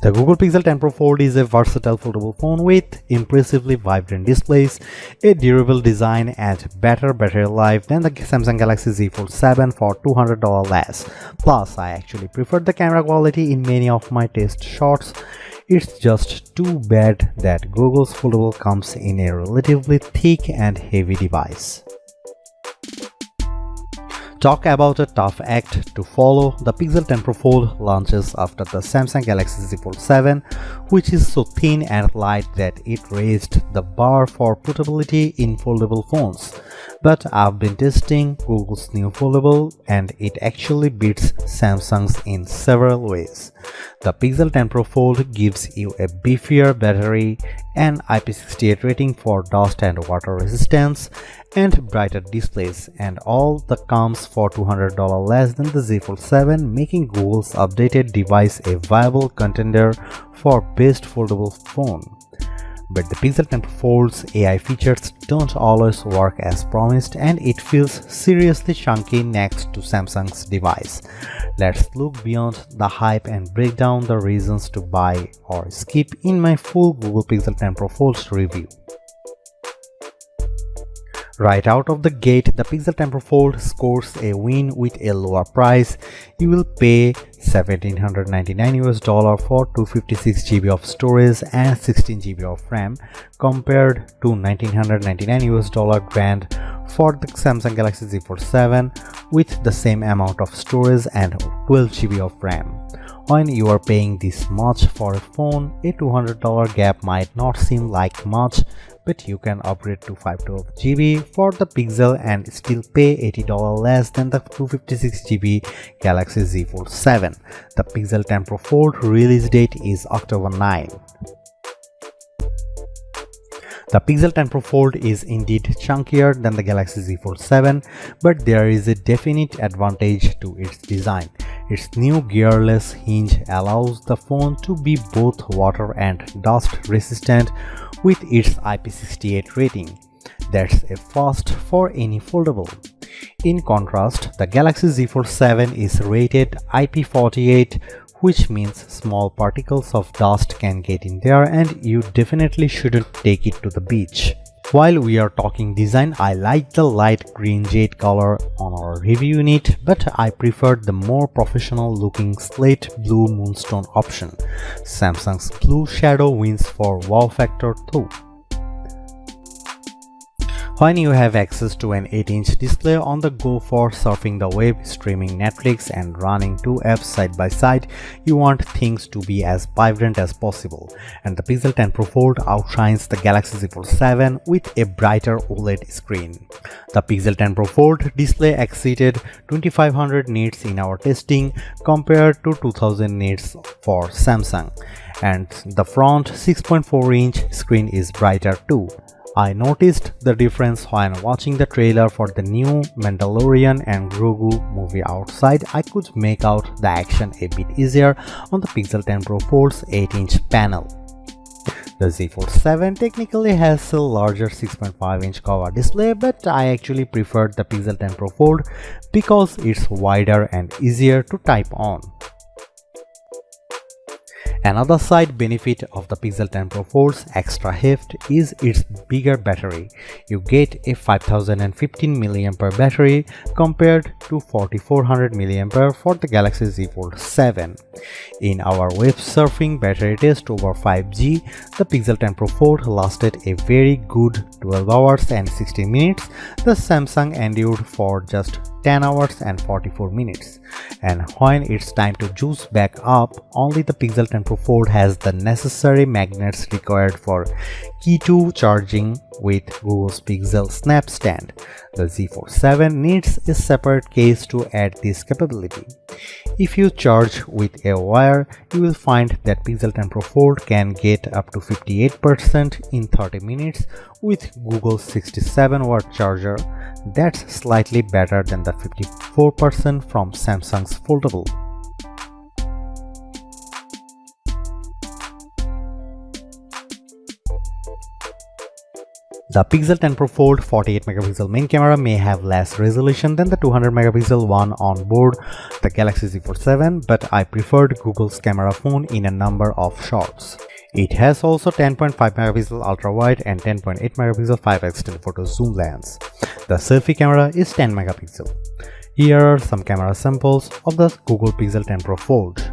The Google Pixel 10 Pro Fold is a versatile foldable phone with impressively vibrant displays, a durable design, and better battery life than the Samsung Galaxy Z Fold 7 for $200 less. Plus, I actually prefer the camera quality in many of my test shots. It's just too bad that Google's Foldable comes in a relatively thick and heavy device. Talk about a tough act to follow. The Pixel 10 Pro Fold launches after the Samsung Galaxy Z Fold 7, which is so thin and light that it raised the bar for portability in foldable phones. But I've been testing Google's new foldable and it actually beats Samsung's in several ways. The Pixel 10 Pro Fold gives you a beefier battery, an IP68 rating for dust and water resistance, and brighter displays, and all the comes for $200 less than the Z Fold 7, making Google's updated device a viable contender for best foldable phone. But the Pixel 10 Pro Fold's AI features don't always work as promised, and it feels seriously chunky next to Samsung's device. Let's look beyond the hype and break down the reasons to buy or skip in my full Google Pixel 10 Pro Fold review. Right out of the gate, the Pixel 10 Pro Fold scores a win with a lower price. You will pay $1,799 for 256 GB of storage and 16 GB of RAM compared to $1,999 grand for the Samsung Galaxy Z Fold 7 with the same amount of storage and 12 GB of RAM. When you are paying this much for a phone, a $200 gap might not seem like much, but you can upgrade to 512 GB for the Pixel and still pay $80 less than the 256 GB Galaxy Z Fold 7. The Pixel 10 Pro Fold release date is October 9. The Pixel 10 Pro Fold is indeed chunkier than the Galaxy Z Fold 7, but there is a definite advantage to its design. Its new gearless hinge allows the phone to be both water and dust resistant with its IP68 rating. That's a first for any foldable. In contrast, the Galaxy Z Fold 7 is rated IP48, which means small particles of dust can get in there and you definitely shouldn't take it to the beach. While we are talking design, I like the light green jade color on our review unit, but I preferred the more professional looking slate blue moonstone option. Samsung's blue shadow wins for wow factor though. When you have access to an 8-inch display on the go for surfing the web, streaming Netflix, and running two apps side by side, you want things to be as vibrant as possible. And the Pixel 10 Pro Fold outshines the Galaxy Z Fold 7 with a brighter OLED screen. The Pixel 10 Pro Fold display exceeded 2500 nits in our testing compared to 2000 nits for Samsung. And the front 6.4-inch screen is brighter too. I noticed the difference when watching the trailer for the new Mandalorian and Grogu movie outside. I could make out the action a bit easier on the Pixel 10 Pro Fold's 8-inch panel. The Z Fold 7 technically has a larger 6.5-inch cover display, but I actually preferred the Pixel 10 Pro Fold because it's wider and easier to type on. Another side benefit of the Pixel 10 Pro Fold's extra heft is its bigger battery. You get a 5015 mAh battery compared to 4400 mAh for the Galaxy Z Fold 7. In our web surfing battery test over 5G, the Pixel 10 Pro Fold lasted a very good 12 hours and 16 minutes. The Samsung endured for just 10 hours and 44 minutes. And when it's time to juice back up, only the Pixel 10 Pro Fold has the necessary magnets required for Key 2 charging with Google's PixelSnap stand. The Z Fold 7 needs a separate case to add this capability. If you charge with a wire, you will find that Pixel 10 Pro Fold can get up to 58% in 30 minutes with Google's 67-watt charger. That's slightly better than the 54% from Samsung's Foldable. The Pixel 10 Pro Fold 48 megapixel main camera may have less resolution than the 200 megapixel one on board the Galaxy Z Fold 7, but I preferred Google's camera phone in a number of shots. It has also 10.5 megapixel ultra wide and 10.8 megapixel 5x telephoto zoom lens. The selfie camera is 10 megapixel. Here are some camera samples of the Google Pixel 10 Pro Fold.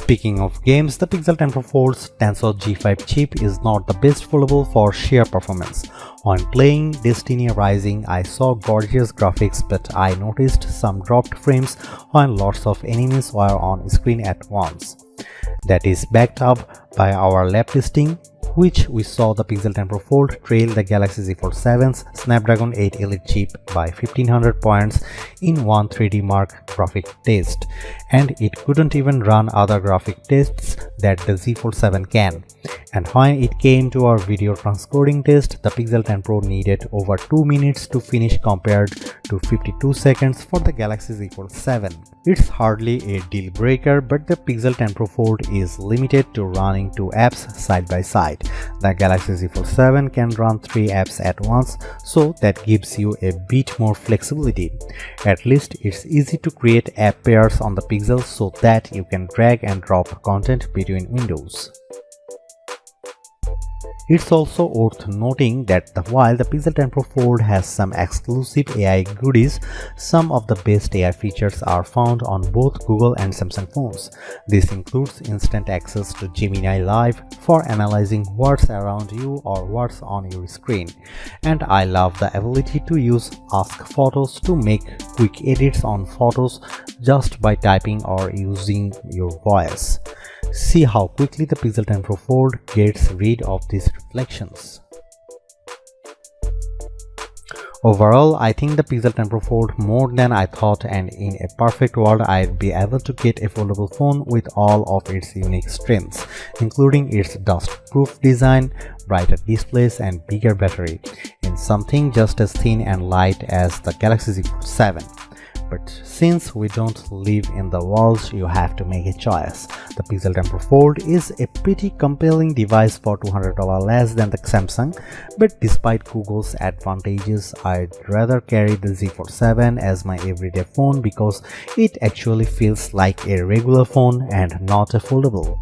Speaking of games, the Pixel 10 Pro Fold's Tensor G5 chip is not the best foldable for sheer performance. When playing Destiny Rising, I saw gorgeous graphics, but I noticed some dropped frames when lots of enemies were on screen at once. That is backed up by our lab testing, which we saw the Pixel 10 Pro Fold trail the Galaxy Z Fold 7's Snapdragon 8 Elite chip by 1500 points in one 3D Mark graphic test, and it couldn't even run other graphic tests that the Z Fold 7 can. And when it came to our video transcoding test, the Pixel 10 Pro needed over 2 minutes to finish compared to 52 seconds for the Galaxy Z Fold 7. It's hardly a deal breaker, but the Pixel 10 Pro Fold is limited to running 2 apps side by side. The Galaxy Z Fold 7 can run 3 apps at once, so that gives you a bit more flexibility. At least it's easy to create app pairs on the Pixel so that you can drag and drop content between windows. It's also worth noting that while the Pixel 10 Pro Fold has some exclusive AI goodies, some of the best AI features are found on both Google and Samsung phones. This includes instant access to Gemini Live for analyzing what's around you or what's on your screen. And I love the ability to use Ask Photos to make quick edits on photos just by typing or using your voice. See how quickly the Pixel 10 Pro Fold gets rid of these reflections. Overall, I think the Pixel 10 Pro Fold more than I thought, and in a perfect world I'd be able to get a foldable phone with all of its unique strengths, including its dust-proof design, brighter displays and bigger battery, in something just as thin and light as the Galaxy Z Fold 7. But since we don't live in the world, you have to make a choice. The Pixel 10 Pro Fold is a pretty compelling device for $200 less than the Samsung, but despite Google's advantages, I'd rather carry the Z Fold 7 as my everyday phone because it actually feels like a regular phone and not a foldable.